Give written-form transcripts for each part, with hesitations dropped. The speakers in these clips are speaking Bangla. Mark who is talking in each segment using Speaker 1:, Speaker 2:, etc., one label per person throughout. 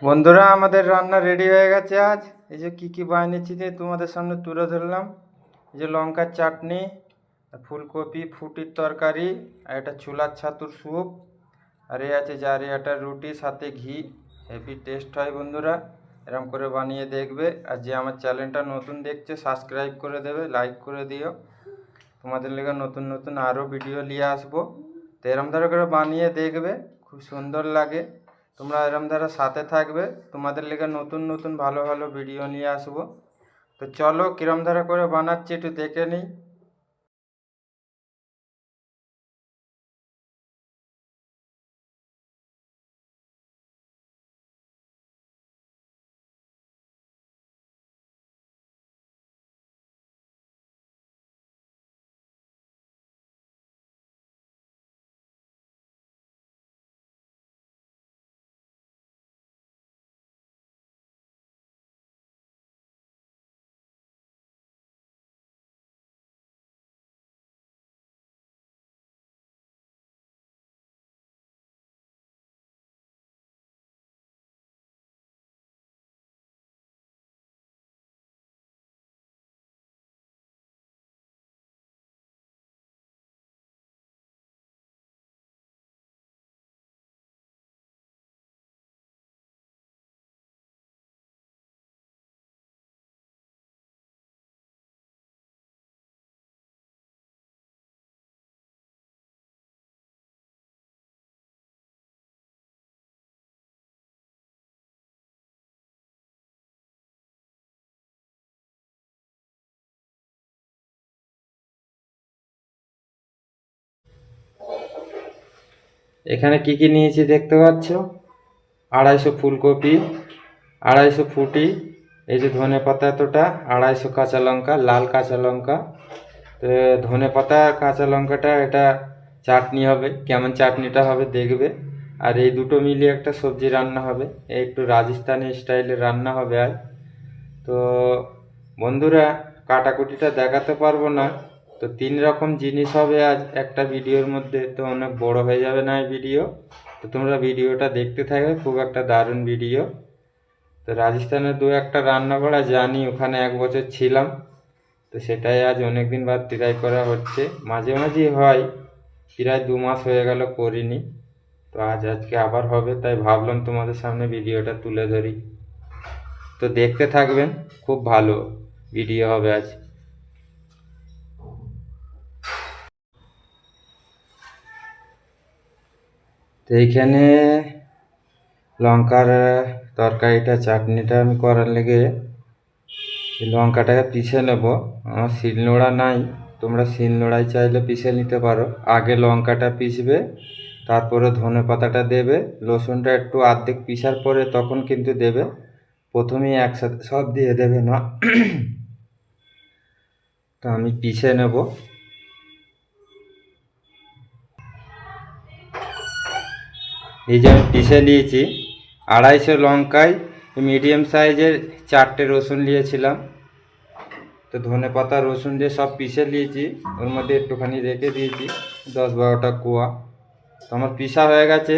Speaker 1: বন্ধুরা, আমাদের রান্না রেডি হয়ে গেছে। আজ এই যে কি বানিয়েছি তোমাদের সামনে তুলে ধরলাম। এই যে লঙ্কার চাটনি, ফুলকপি ফুটির তরকারি, আর এটা ছোলার ছাতুর স্যুপ, আর এই আছে জারিয়াটার রুটি সাথে ঘি। হেভি টেস্ট হয় বন্ধুরা, এরকম করে বানিয়ে দেখবে। আর যে আমার চ্যানেলটা নতুন দেখছে সাবস্ক্রাইব করে দেবে, লাইক করে দিও। তোমাদের লেগে নতুন নতুন আরও ভিডিও নিয়ে আসবো। তো এরম ধরে করে বানিয়ে দেখবে, খুব সুন্দর লাগে। তোমরা এরম ধারা সাথে থাকবে, তোমাদের লেগে নতুন নতুন ভালো ভালো ভিডিও নিয়ে আসবো। তো চলো কিরম ধারা করে বানাচ্ছি একটু দেখে নিই। এখানে কি নিয়েছি দেখতে পাচ্ছ। 250 ফুলকপি, 250 ফুটি, এই যে ধনে পাতা এতটা, 250 কাঁচা লঙ্কা, লাল কাঁচা লঙ্কা। তো ধনে পাতা কাঁচা লঙ্কাটা এটা চাটনি হবে, কেমন চাটনিটা হবে দেখবে। আর এই দুটো মিলিয়ে একটা সবজি রান্না হবে, একটু রাজস্থানি স্টাইলে রান্না হবে আজ। তো বন্ধুরা, কাটাকুটিটা দেখাতে পারবো না, তো 3 রকম জিনিস হবে আজ একটা ভিডিওর মধ্যে, তো অনেক বড় হয়ে যাবে না এই ভিডিও। তো তোমরা ভিডিওটা দেখতে থাকবে, খুব একটা দারুণ ভিডিও। তো রাজস্থানের দু একটা রান্না করা জানি, ওখানে 1 বছর ছিলাম। তো সেটাই আজ অনেক দিন বাদ ট্রাই করা হচ্ছে, মাঝে মাঝেই হয়, প্রায় 2 মাস হয়ে গেল করিনি। তো আজকে আবার হবে, তাই ভাবলাম তোমাদের সামনে ভিডিওটা তুলে ধরি। তো দেখতে থাকবেন, খুব ভালো ভিডিও হবে আজ। তো এইখানে লঙ্কার তরকারিটা চাটনিটা আমি করার লেগে লঙ্কাটাকে পিষে নেব। আমার শিলনোড়া নাই, তোমরা শিলনোড়ায় চাইলে পিষে নিতে পারো। আগে লঙ্কাটা পিষবে, তারপরে ধনে পাতাটা দেবে, রসুনটা একটু অর্ধেক পিষার পরে তখন কিন্তু দেবে, প্রথমেই একসাথে সব দিয়ে দেবে না। তো আমি পিষে নেব। এই যে আমি পিষে নিয়েছি, 250 লঙ্কায় মিডিয়াম সাইজের 4টে রসুন নিয়েছিলাম। তো ধনে পাতা রসুন দিয়ে সব পিষে নিয়েছি, ওর মধ্যে একটুখানি রেখে দিয়েছি 10-12টা কোয়া। তো আমার পিষা হয়ে গেছে,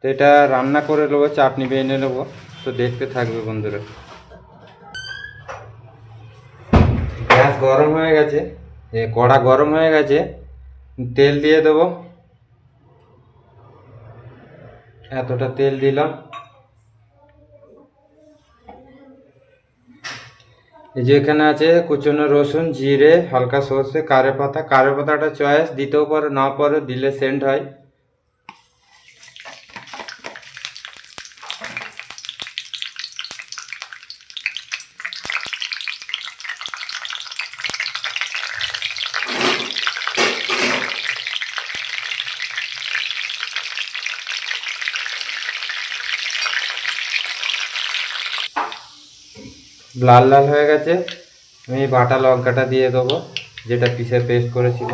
Speaker 1: তো এটা রান্না করে নেবো, চাটনি বেনে নেবো। তো দেখতে থাকবে বন্ধুরা। গ্যাস গরম হয়ে গেছে, কড়া গরম হয়ে গেছে, তেল দিয়ে দেবো। এতটা তেল দিলাম। এই যে এখানে আছে কুচনো রসুন, জিরে, হালকা সর্ষে, কারি পাতা। কারি পাতাটা চয়েস, দিতেও পারো না পারো, দিলে সেন্ট হয়। লাল লাল হয়ে গেছে, আমি বাটা লঙ্কাটা দিয়ে দেবো, যেটা পিসে পেস্ট করেছিল।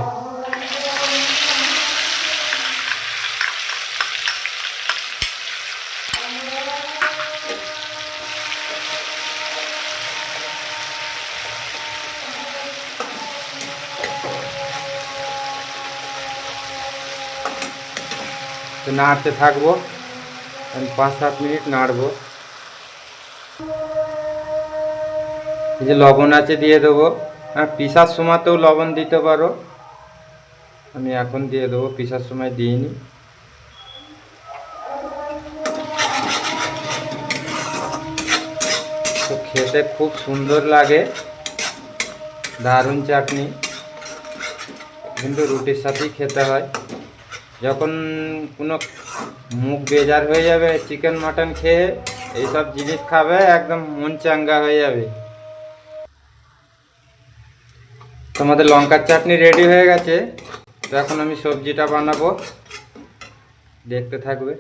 Speaker 1: তো নাড়তে থাকবো, আমি 5-7 মিনিট নাড়বো। এই যে লবণ আছে দিয়ে দেবো। পিসার সময়তেও লবণ দিতে পারো, আমি এখন দিয়ে দেবো, পিসার সময় দিইনি। তো খেতে খুব সুন্দর লাগে, দারুণ চাটনি, কিন্তু রুটির সাথেই খেতে হয়। যখন কোনো মুখ বেজার হয়ে যাবে চিকেন মাটন খেয়ে, এইসব জিনিস খাবে, একদম মন চাঙ্গা হয়ে যাবে। তোমাদের লঙ্কার চাটনি রেডি হয়ে গেছে। তো এখন আমি সবজিটা বানাবো, দেখতে থাকবে।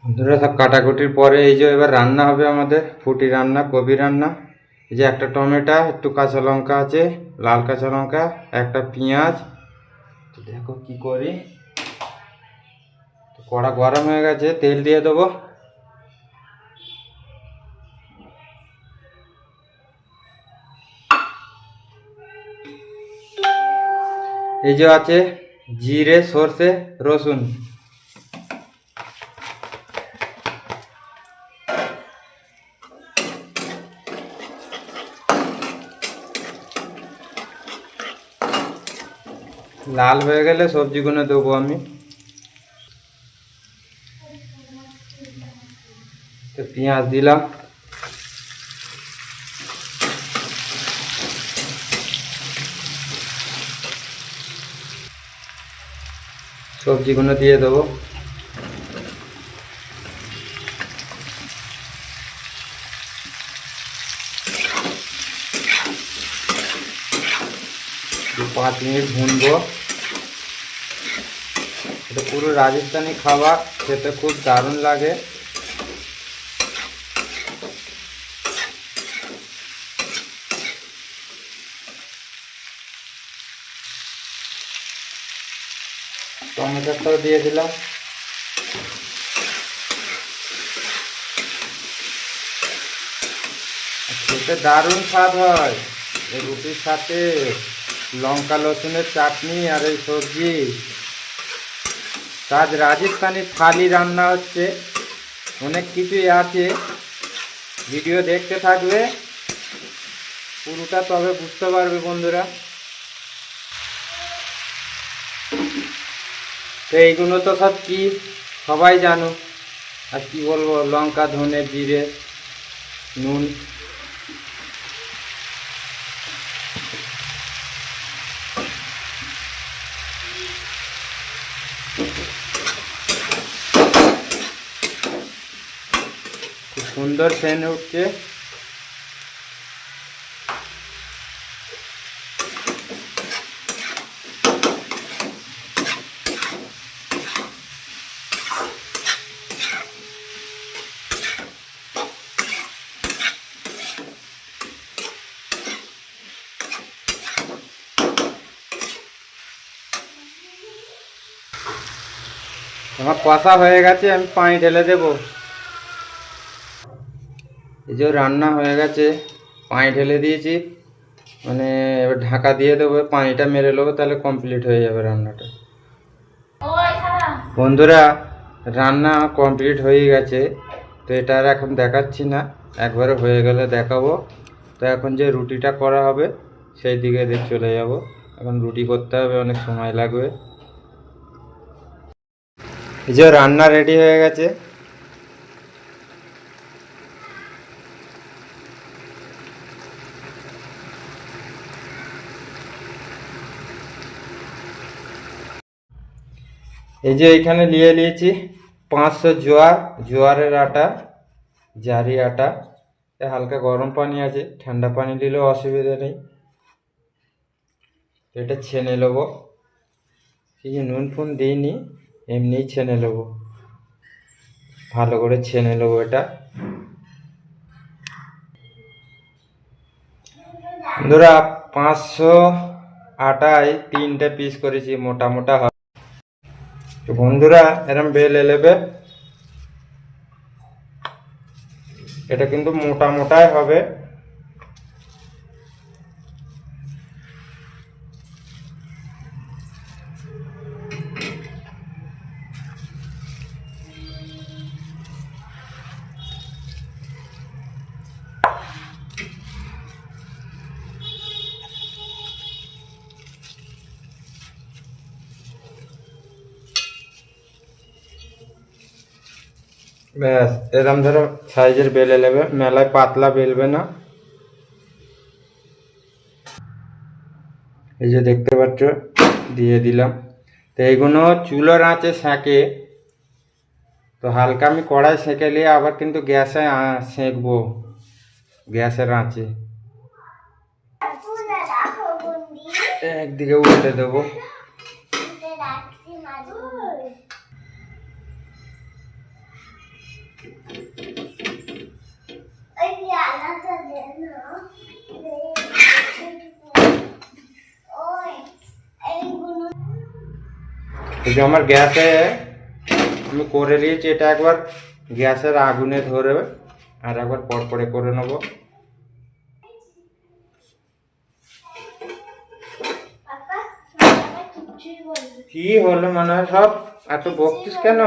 Speaker 1: বন্ধুরা, সব কাটাকুটির পরে এই যে এবার রান্না হবে আমাদের ফুটি রান্না, কবি রান্না। এই যে একটা টমেটো, একটু কাঁচা লঙ্কা আছে, লাল কাঁচা লঙ্কা, একটা পেঁয়াজ। তো দেখো কি করি। কড়া গরম হয়ে গেছে, তেল দিয়ে দেবো। এই যে আছে জিরে, সর্ষে, রসুন। লাল হয়ে গেলে সবজিগুলো দেবো আমি। তো পেঁয়াজ দিলাম, সবজিগুলো দিয়ে দেবো। দু 5 মিনিট ভুনবো। এটা পুরো রাজস্থানি খাবার, খেতে খুব দারুণ লাগে। টমেটোটাও দিয়ে দিলাম। খেতে দারুণ স্বাদ হয় এই রুটির সাথে, লঙ্কা রসুনের চাটনি আর এই সবজি। আজ রাজস্থানি থালি রান্না হচ্ছে, অনেক কিছুই আছে, ভিডিও দেখতে থাকবে পুরোটা, তবে বুঝতে পারবে বন্ধুরা। তো এইগুলো তো সব কি সবাই জানো, আর কি বলবো, লঙ্কা, ধনে, জিরে, নুন। খুব সুন্দর সেন্ট উঠছে। আমার কষা হয়ে গেছে, আমি পানি ঢেলে দেবো। এই যে রান্না হয়ে গেছে, পানি ঢেলে দিয়েছি, মানে এবার ঢাকা দিয়ে দেবো, পানিটা মেরে নেবো, তাহলে কমপ্লিট হয়ে যাবে রান্নাটা। বন্ধুরা, রান্না কমপ্লিট হয়ে গেছে। তো এটা আর এখন দেখাচ্ছি না, একবারে হয়ে গেলে দেখাবো। তো এখন যে রুটিটা করা হবে সেই দিকে চলে যাব। এখন রুটি করতে হবে, অনেক সময় লাগবে। এই যে রান্না রেডি হয়ে গেছে। এই যে এইখানে নিয়ে নিয়েছি 500 জোয়ার, জোয়ারের আটা, জারি আটা। হালকা গরম পানি আছে, ঠান্ডা পানি দিলেও অসুবিধা নেই। এটা ছেনে নেবো, এই যে নুন ফুন দিইনি, এমনিই ছেনে নেবো, ভালো করে ছেনে নেবো এটা। বন্ধুরা, 500 আটায় 3টে পিস করেছি, মোটা মোটা হয়। তো বন্ধুরা, এরম বেলে নেবে, এটা কিন্তু মোটা মোটাই হবে। ব্যাস এরম ধরো সাইজের বেলে নেবে, মেলায় পাতলা বেলবে না। এই যে দেখতে পাচ্ছ দিয়ে দিলাম। তো এইগুলো চুলোর আঁচে সেঁকে, তো হালকা আমি কড়াই সেঁকে নিয়ে আবার কিন্তু গ্যাসে সেঁকবো, গ্যাসের আঁচে। একদিকে উল্টে দেবো। এই যে আমার গ্যাসে আমি করে নিয়েছি, এটা একবার গ্যাসের আগুনে ধরে আর একবার পরপরে করে নেব। কি হলো, মনে হয় সব এত বকছিস কেন?